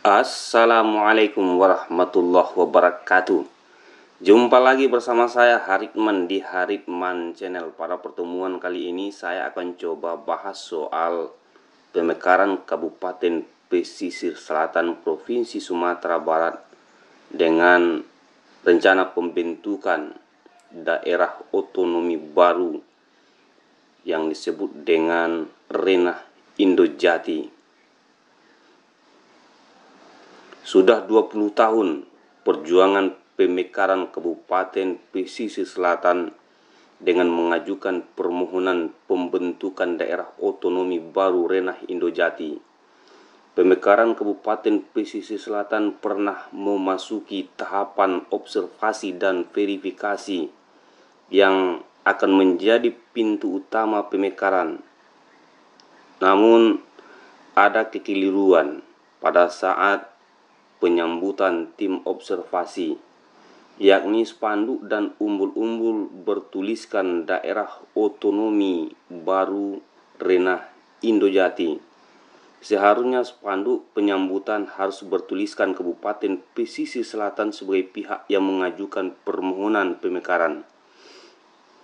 Assalamualaikum warahmatullahi wabarakatuh. Jumpa lagi bersama saya Harikman di Harikman Channel. Pada pertemuan kali ini saya akan coba bahas soal pemekaran Kabupaten Pesisir Selatan Provinsi Sumatera Barat dengan rencana pembentukan daerah otonomi baru yang disebut dengan Renah Indojati. Sudah 20 tahun perjuangan pemekaran Kabupaten Pesisir Selatan dengan mengajukan permohonan pembentukan daerah otonomi baru Renah Indojati. Pemekaran Kabupaten Pesisir Selatan pernah memasuki tahapan observasi dan verifikasi yang akan menjadi pintu utama pemekaran. Namun ada kekeliruan pada saat penyambutan tim observasi, yakni spanduk dan umbul-umbul bertuliskan daerah otonomi baru Renah Indojati. Seharusnya spanduk penyambutan harus bertuliskan Kabupaten Pesisir Selatan sebagai pihak yang mengajukan permohonan pemekaran.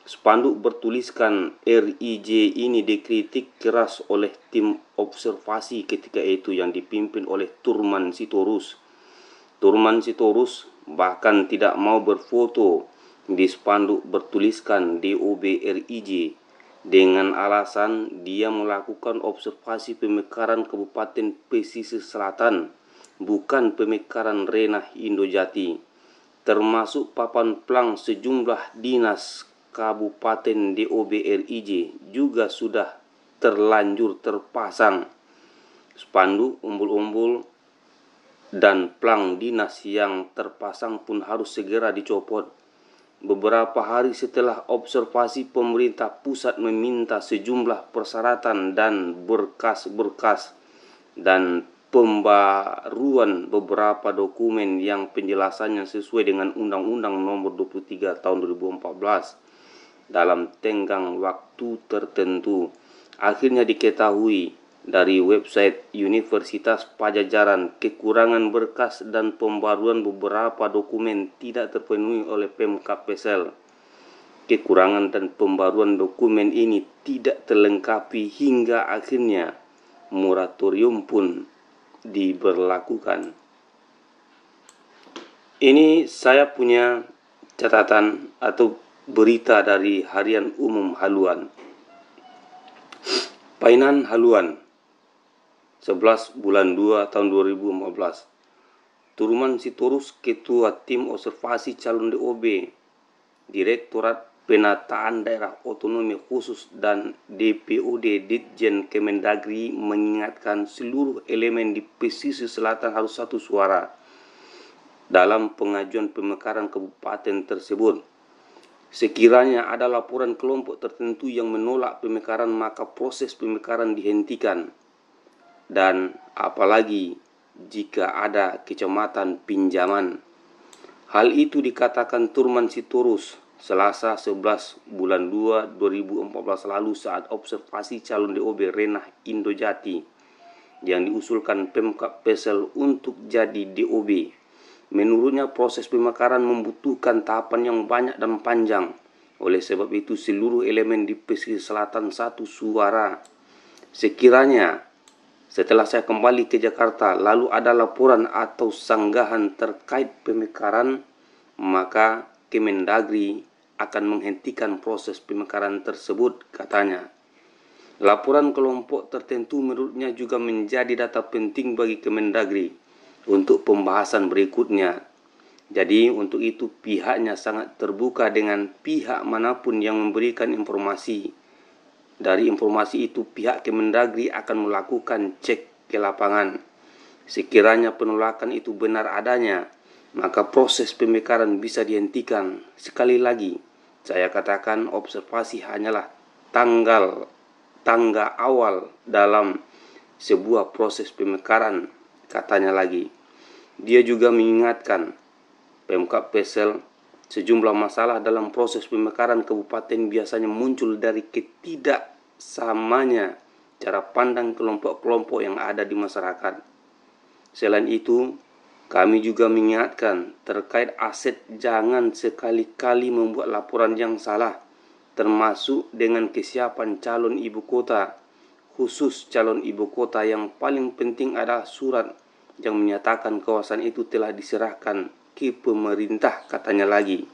Spanduk bertuliskan RIJ ini dikritik keras oleh tim observasi ketika itu yang dipimpin oleh Turman Sitorus. Turman Sitorus bahkan tidak mau berfoto di spanduk bertuliskan DOB RIJ dengan alasan dia melakukan observasi pemekaran Kabupaten Pesisir Selatan, bukan pemekaran Renah Indojati, termasuk papan plang sejumlah dinas Kabupaten DOB RIJ juga sudah terlanjur terpasang. Spanduk, umbul-umbul, dan plang dinas yang terpasang pun harus segera dicopot. Beberapa hari setelah observasi, pemerintah pusat meminta sejumlah persyaratan dan berkas-berkas dan pembaruan beberapa dokumen yang penjelasannya sesuai dengan Undang-Undang Nomor 23 Tahun 2014 dalam tenggang waktu tertentu. Akhirnya diketahui dari website Universitas Pajajaran kekurangan berkas dan pembaruan beberapa dokumen tidak terpenuhi oleh Pemkab Pesel. Kekurangan dan pembaruan dokumen ini tidak terlengkapi hingga akhirnya moratorium pun diberlakukan. Ini saya punya catatan atau berita dari Harian Umum Haluan. Painan Haluan 11 bulan 2 tahun 2015. Turman Sitorus, Ketua Tim Observasi Calon DOB Direktorat Penataan Daerah Otonomi Khusus dan DPOD Ditjen Kemendagri mengingatkan seluruh elemen di pesisir selatan harus satu suara dalam pengajuan pemekaran kabupaten tersebut. Sekiranya ada laporan kelompok tertentu yang menolak pemekaran, maka proses pemekaran dihentikan. Dan apalagi jika ada kecamatan pinjaman. Hal itu dikatakan Turman Sitorus Selasa 11 bulan 2 2014 lalu saat observasi calon DOB Renah Indojati yang diusulkan Pemkab Pesel untuk jadi DOB. Menurutnya proses pemekaran membutuhkan tahapan yang banyak dan panjang. Oleh sebab itu seluruh elemen di pesisir selatan satu suara. Sekiranya setelah saya kembali ke Jakarta lalu ada laporan atau sanggahan terkait pemekaran, maka Kemendagri akan menghentikan proses pemekaran tersebut, katanya. Laporan kelompok tertentu menurutnya juga menjadi data penting bagi Kemendagri untuk pembahasan berikutnya. Jadi untuk itu pihaknya sangat terbuka dengan pihak manapun yang memberikan informasi. Dari informasi itu pihak Kemendagri akan melakukan cek ke lapangan. Sekiranya penolakan itu benar adanya, maka proses pemekaran bisa dihentikan. Sekali lagi saya katakan observasi hanyalah tangga awal dalam sebuah proses pemekaran, katanya lagi. Dia juga mengingatkan Pemkab Pesel sejumlah masalah dalam proses pemekaran kabupaten biasanya muncul dari ketidaksamanya cara pandang kelompok-kelompok yang ada di masyarakat. Selain itu, kami juga mengingatkan terkait aset jangan sekali-kali membuat laporan yang salah, termasuk dengan kesiapan calon ibu kota. Khusus calon ibu kota, yang paling penting adalah surat yang menyatakan kawasan itu telah diserahkan ke pemerintah, katanya lagi.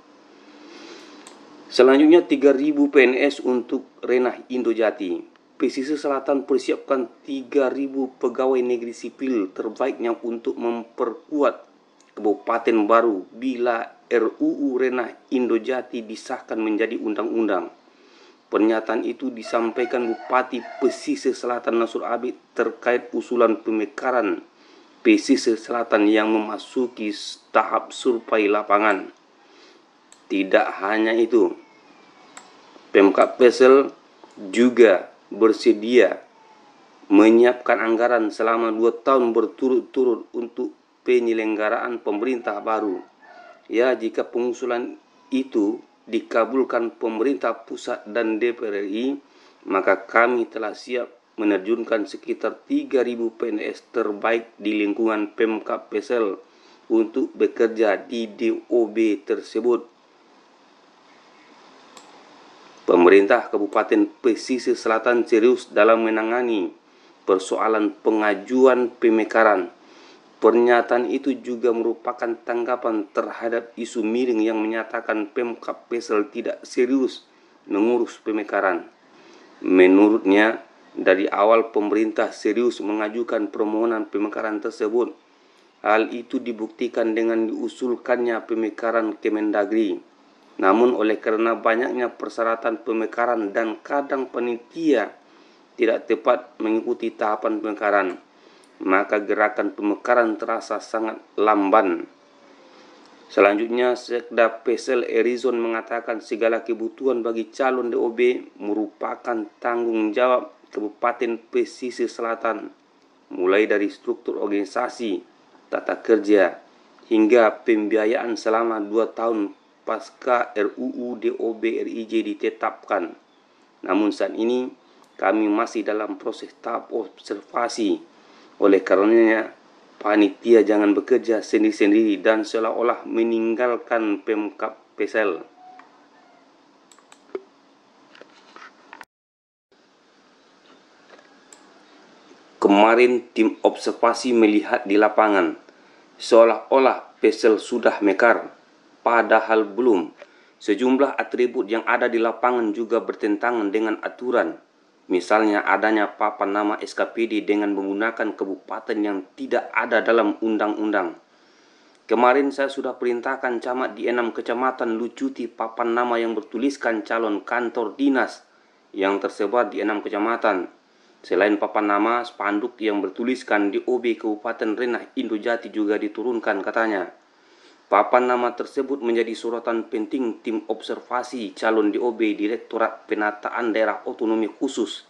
Selanjutnya 3.000 PNS untuk Renah Indojati. Pesisir Selatan persiapkan 3.000 pegawai negeri sipil terbaiknya untuk memperkuat Kabupaten baru bila RUU Renah Indojati disahkan menjadi undang-undang. Pernyataan itu disampaikan Bupati Pesisir Selatan Nasrul Abid terkait usulan pemekaran Pesisir Selatan yang memasuki tahap survei lapangan. Tidak hanya itu, Pemkab Pesel juga bersedia menyiapkan anggaran selama 2 tahun berturut-turut untuk penyelenggaraan pemerintah baru. Ya, jika pengusulan itu dikabulkan pemerintah pusat dan DPR RI, maka kami telah siap menerjunkan sekitar 3.000 PNS terbaik di lingkungan Pemkab Pesel untuk bekerja di DOB tersebut. Pemerintah Kabupaten Pesisir Selatan serius dalam menangani persoalan pengajuan pemekaran. Pernyataan itu juga merupakan tanggapan terhadap isu miring yang menyatakan Pemkab Pesel tidak serius mengurus pemekaran. Menurutnya, dari awal pemerintah serius mengajukan permohonan pemekaran tersebut. Hal itu dibuktikan dengan diusulkannya pemekaran Kemendagri. Namun oleh karena banyaknya persyaratan pemekaran dan kadang panitia tidak tepat mengikuti tahapan pemekaran, maka gerakan pemekaran terasa sangat lamban. Selanjutnya, Sekda Pesel Erizon mengatakan segala kebutuhan bagi calon DOB merupakan tanggung jawab Kabupaten Pesisir Selatan, mulai dari struktur organisasi, tata kerja, hingga pembiayaan selama 2 tahun pasca RUU DOB RIJ ditetapkan. Namun saat ini kami masih dalam proses tahap observasi. Oleh karenanya, panitia jangan bekerja sendiri-sendiri dan seolah-olah meninggalkan Pemkab Pesel. Kemarin tim observasi melihat di lapangan, seolah-olah Pesel sudah mekar, padahal belum. Sejumlah atribut yang ada di lapangan juga bertentangan dengan aturan. Misalnya adanya papan nama SKPD dengan menggunakan kabupaten yang tidak ada dalam undang-undang. Kemarin saya sudah perintahkan camat di 6 kecamatan lucuti papan nama yang bertuliskan calon kantor dinas yang tersebar di 6 kecamatan. Selain papan nama, spanduk yang bertuliskan DOB Kabupaten Renah Indojati juga diturunkan, katanya. Papan nama tersebut menjadi sorotan penting tim observasi calon DOB Direktorat Penataan Daerah Otonomi Khusus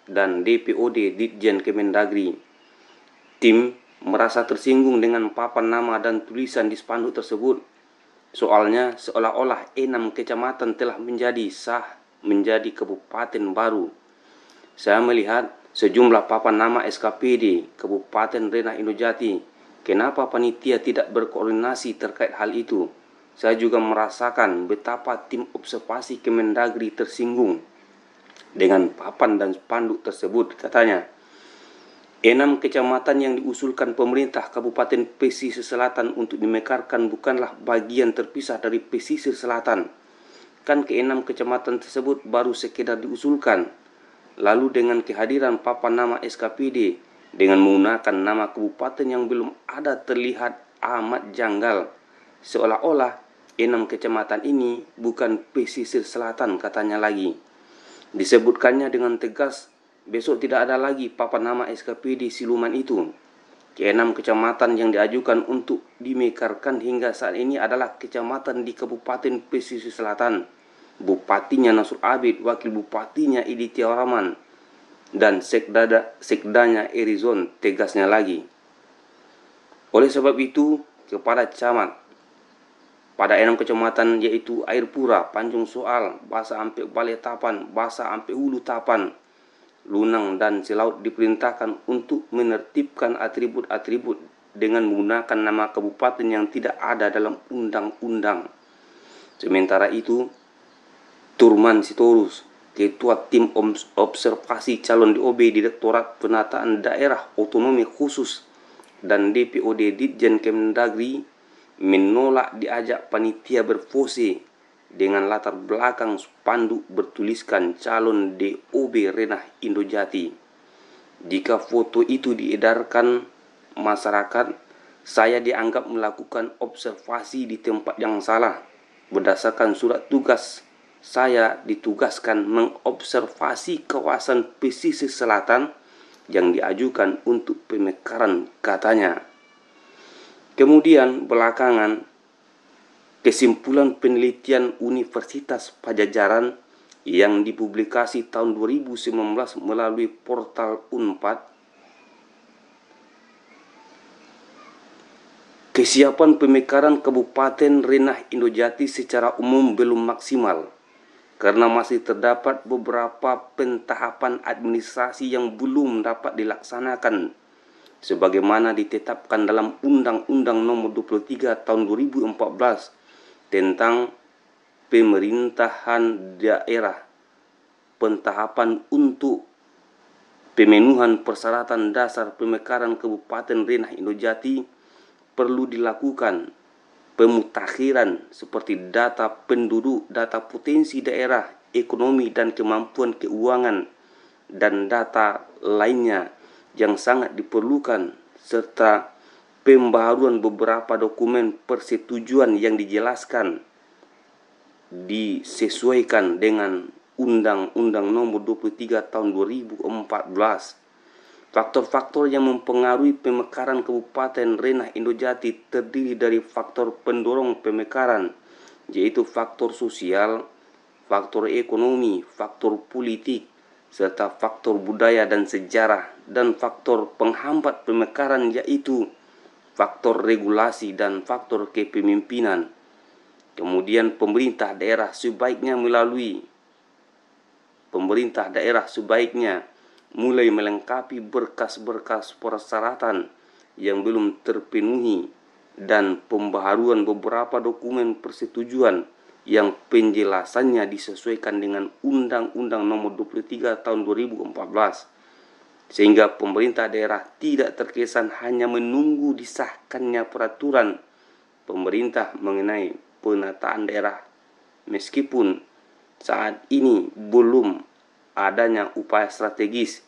dan DPOD Ditjen Kemendagri. Tim merasa tersinggung dengan papan nama dan tulisan di spanduk tersebut. Soalnya seolah-olah 6 kecamatan telah menjadi sah menjadi kabupaten baru. Saya melihat sejumlah papan nama SKPD Kabupaten Renah Indojati. Kenapa panitia tidak berkoordinasi terkait hal itu? Saya juga merasakan betapa tim observasi Kemendagri tersinggung dengan papan dan spanduk tersebut, katanya. 6 kecamatan yang diusulkan pemerintah Kabupaten Pesisir Selatan untuk dimekarkan bukanlah bagian terpisah dari Pesisir Selatan. Kan ke-6 kecamatan tersebut baru sekedar diusulkan. Lalu dengan kehadiran papan nama SKPD dengan menggunakan nama kabupaten yang belum ada terlihat amat janggal. Seolah-olah 6 kecamatan ini bukan Pesisir Selatan, katanya lagi. Disebutkannya dengan tegas, besok tidak ada lagi papan nama SKPD siluman itu. Ke-6 kecamatan yang diajukan untuk dimekarkan hingga saat ini adalah kecamatan di Kabupaten Pesisir Selatan. Bupatinya Nasrul Abid, wakil bupatinya Iditya Rahman, dan sekdanya Erizon, tegasnya lagi. Oleh sebab itu, kepada camat pada 6 kecamatan yaitu Air Pura, Tanjung Soal, Basa Ampe Balai Tapan, Basa Ampe Hulu Tapan, Lunang dan Selaut diperintahkan untuk menertibkan atribut-atribut dengan menggunakan nama kabupaten yang tidak ada dalam undang-undang. Sementara itu, Turman Sitorus, Ketua Tim Observasi Calon DOB Direktorat Penataan Daerah Otonomi Khusus dan DPOD Ditjen Kemendagri, menolak diajak panitia berpose dengan latar belakang spanduk bertuliskan calon DOB Renah Indojati. Jika foto itu diedarkan masyarakat, saya dianggap melakukan observasi di tempat yang salah. Berdasarkan surat tugas, saya ditugaskan mengobservasi kawasan pesisir selatan yang diajukan untuk pemekaran, katanya. Kemudian belakangan, kesimpulan penelitian Universitas Padjadjaran yang dipublikasi tahun 2019 melalui portal Unpad, kesiapan pemekaran Kabupaten Renah Indojati secara umum belum maksimal karena masih terdapat beberapa pentahapan administrasi yang belum dapat dilaksanakan sebagaimana ditetapkan dalam Undang-Undang Nomor 23 Tahun 2014 tentang Pemerintahan Daerah. Pentahapan untuk pemenuhan persyaratan dasar pemekaran Kabupaten Renah Indojati perlu dilakukan pemutakhiran seperti data penduduk, data potensi daerah, ekonomi dan kemampuan keuangan, dan data lainnya yang sangat diperlukan, serta pembaharuan beberapa dokumen persetujuan yang dijelaskan disesuaikan dengan Undang-Undang Nomor 23 Tahun 2014. Faktor-faktor yang mempengaruhi pemekaran Kabupaten Renah Indojati terdiri dari faktor pendorong pemekaran, yaitu faktor sosial, faktor ekonomi, faktor politik, serta faktor budaya dan sejarah, dan faktor penghambat pemekaran yaitu faktor regulasi dan faktor kepemimpinan. Kemudian pemerintah daerah sebaiknya mulai melengkapi berkas-berkas persyaratan yang belum terpenuhi dan pembaharuan beberapa dokumen persetujuan yang penjelasannya disesuaikan dengan Undang-Undang Nomor 23 Tahun 2014, sehingga pemerintah daerah tidak terkesan hanya menunggu disahkannya peraturan pemerintah mengenai penataan daerah, meskipun saat ini belum adanya upaya strategis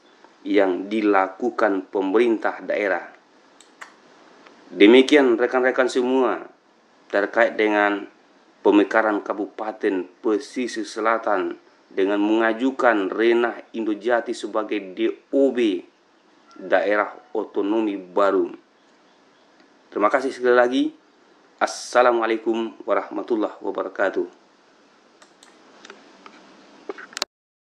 yang dilakukan pemerintah daerah. Demikian rekan-rekan semua terkait dengan pemekaran Kabupaten Pesisir Selatan dengan mengajukan Renah Indojati sebagai DOB daerah otonomi baru. Terima kasih sekali lagi. Assalamualaikum warahmatullahi wabarakatuh.